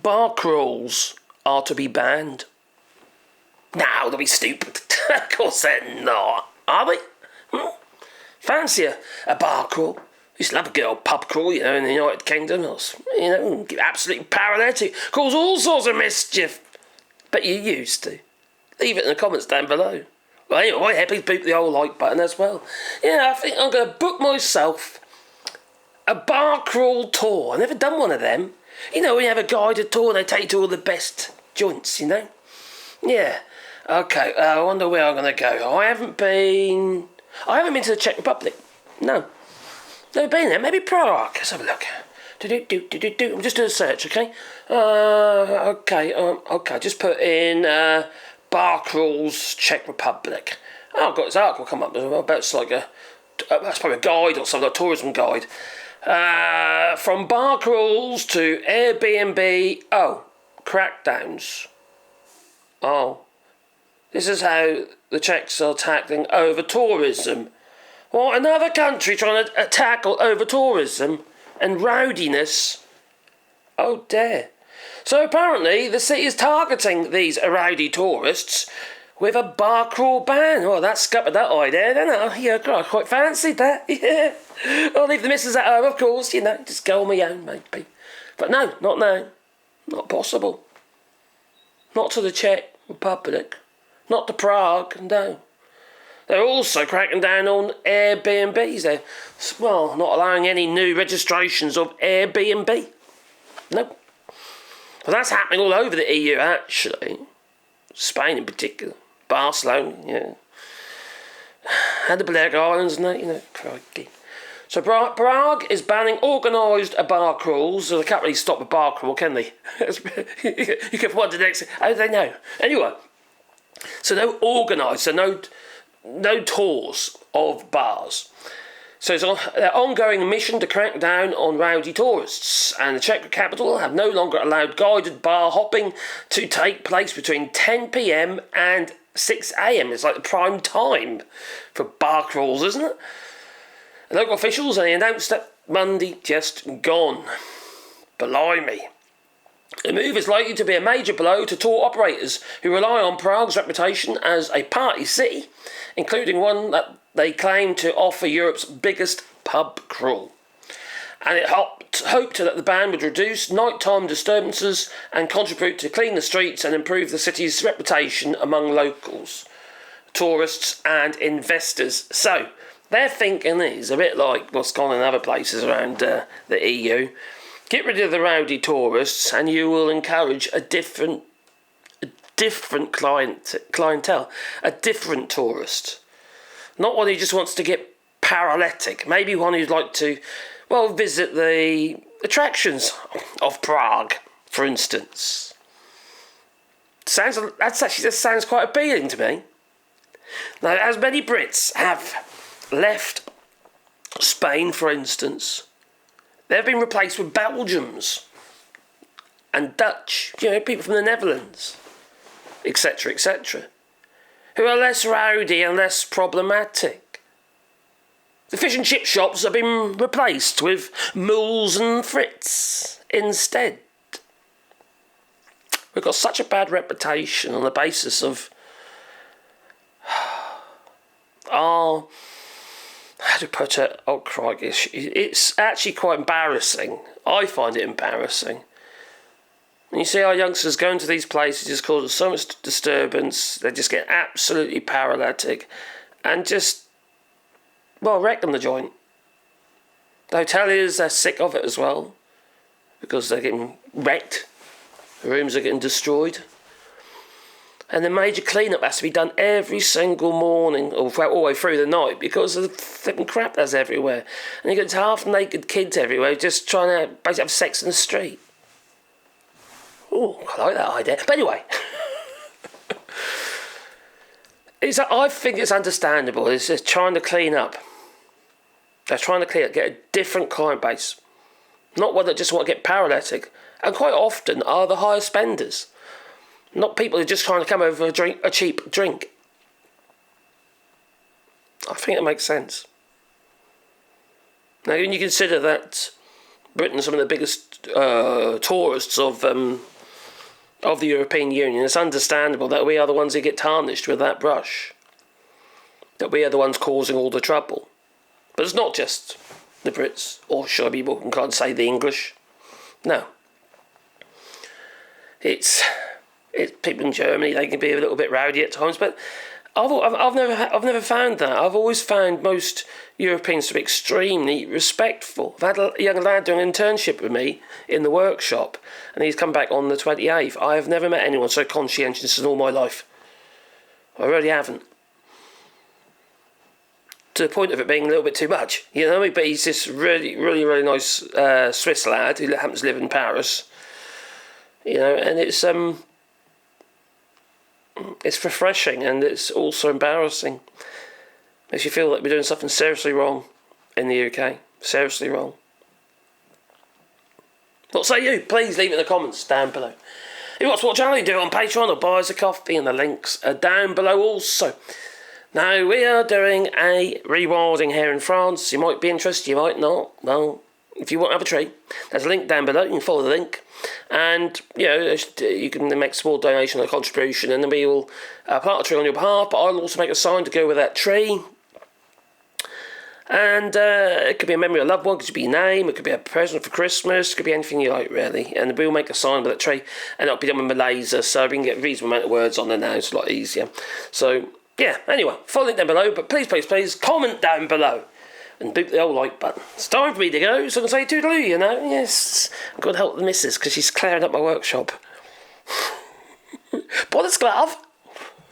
bar crawls are to be banned. No, they'll be stupid. Of course they're not. Are they? Fancy a bar crawl? Used to love a good old pub crawl, in the United Kingdom. Absolutely paralytic. Cause all sorts of mischief. But you used to. Leave it in the comments down below. Well, anyway, please beat the old like button as well. Yeah, I think I'm going to book myself a bar crawl tour. I've never done one of them. When you have a guided tour, they take you to all the best joints, Yeah. Okay, I wonder where I'm going to go. I haven't been to the Czech Republic. No. Never been there. Maybe Prague. Let's have a look. I'm just doing a search, okay? Okay. Just put in bar crawls, Czech Republic. Oh, I've got this article come up. I bet it's like that's probably a guide or something, a tourism guide. From bar crawls to Airbnb. Oh, crackdowns. Oh. This is how the Czechs are tackling over-tourism. What, another country trying to tackle over-tourism and rowdiness? Oh, dear. So apparently the city is targeting these rowdy tourists with a bar crawl ban. Well, that scuppered that idea, didn't it? Yeah, I quite fancied that, yeah. I'll leave the missus at home, of course, just go on my own, maybe. But no, not now. Not possible. Not to the Czech Republic. Not to Prague, no. They're also cracking down on Airbnbs. They're, not allowing any new registrations of Airbnb. No. Well, that's happening all over the EU, actually. Spain in particular. Barcelona, yeah. And the Balearic Islands and that, crikey. So Prague is banning organised bar crawls. So they can't really stop a bar crawl, can they? You can wonder next. How do they know? Anyway. So no organised, so no tours of bars. So it's their ongoing mission to crack down on rowdy tourists, and the Czech capital have no longer allowed guided bar hopping to take place between 10 p.m. and 6 a.m. It's like the prime time for bar crawls, isn't it? And local officials, they announced that Monday just gone. Blimey. The move is likely to be a major blow to tour operators who rely on Prague's reputation as a party city, including one that they claim to offer Europe's biggest pub crawl. And it hoped that the ban would reduce nighttime disturbances and contribute to clean the streets and improve the city's reputation among locals, tourists and investors. So, their thinking is a bit like what's gone in other places around the EU. Get rid of the rowdy tourists and you will encourage a different clientele, a different tourist. Not one who just wants to get paralytic, maybe one who'd like to, visit the attractions of Prague, for instance. That sounds quite appealing to me. Now, as many Brits have left Spain, for instance, they've been replaced with Belgians and Dutch, people from the Netherlands, etc., who are less rowdy and less problematic. The fish and chip shops have been replaced with mules and Fritz instead. We've got such a bad reputation on the basis of our... How to put it? Oh, crikey. It's actually quite embarrassing. I find it embarrassing. When you see our youngsters going to these places, just cause so much disturbance, they just get absolutely paralytic and just, wreck the joint. The hoteliers, they're sick of it as well because they're getting wrecked. The rooms are getting destroyed. And the major clean-up has to be done every single morning or all the way through the night because of the flipping crap that's everywhere. And you get half-naked kids everywhere just trying to basically have sex in the street. Oh, I like that idea. But anyway, I think it's understandable. It's just trying to clean up. They're trying to clean up, get a different client base. Not one that just want to get paralytic. And quite often are the higher spenders. Not people who are just trying to come over for a cheap drink. I think it makes sense. Now, when you consider that Britain's some of the biggest tourists of the European Union. It's understandable that we are the ones who get tarnished with that brush. That we are the ones causing all the trouble. But it's not just the Brits, or should I be more inclined to say the English? No. It's people in Germany. They can be a little bit rowdy at times, but I've never found that. I've always found most Europeans to be extremely respectful. I've had a young lad doing an internship with me in the workshop, and he's come back on the 28th. I have never met anyone so conscientious in all my life. I really haven't. To the point of it being a little bit too much, you know. But he's this really, really, really nice Swiss lad who happens to live in Paris, you know. And it's refreshing, and it's also embarrassing. Makes you feel like we're doing something seriously wrong in the UK. Seriously wrong. What say you? Please leave it in the comments down below. If you want to watch Ali do it on Patreon or buy us a coffee, and the links are down below also. Now, we are doing a rewilding here in France. You might be interested, you might not. Well, if you want to have a tree, there's a link down below. You can follow the link. And, you know, you can make a small donation or a contribution, and then we will plant a tree on your behalf. But I'll also make a sign to go with that tree. And it could be a memory of a loved one, it could be your name, it could be a present for Christmas, it could be anything you like, really. And we'll make a sign with that tree, and it'll be done with a laser, so we can get a reasonable amount of words on there now. It's a lot easier. So, yeah, anyway, follow it down below, but please, comment down below. And boot the old like button. It's time for me to go, so I can say toodaloo, you know. Yes, I've got to help the missus, because she's clearing up my workshop. Buy this glove.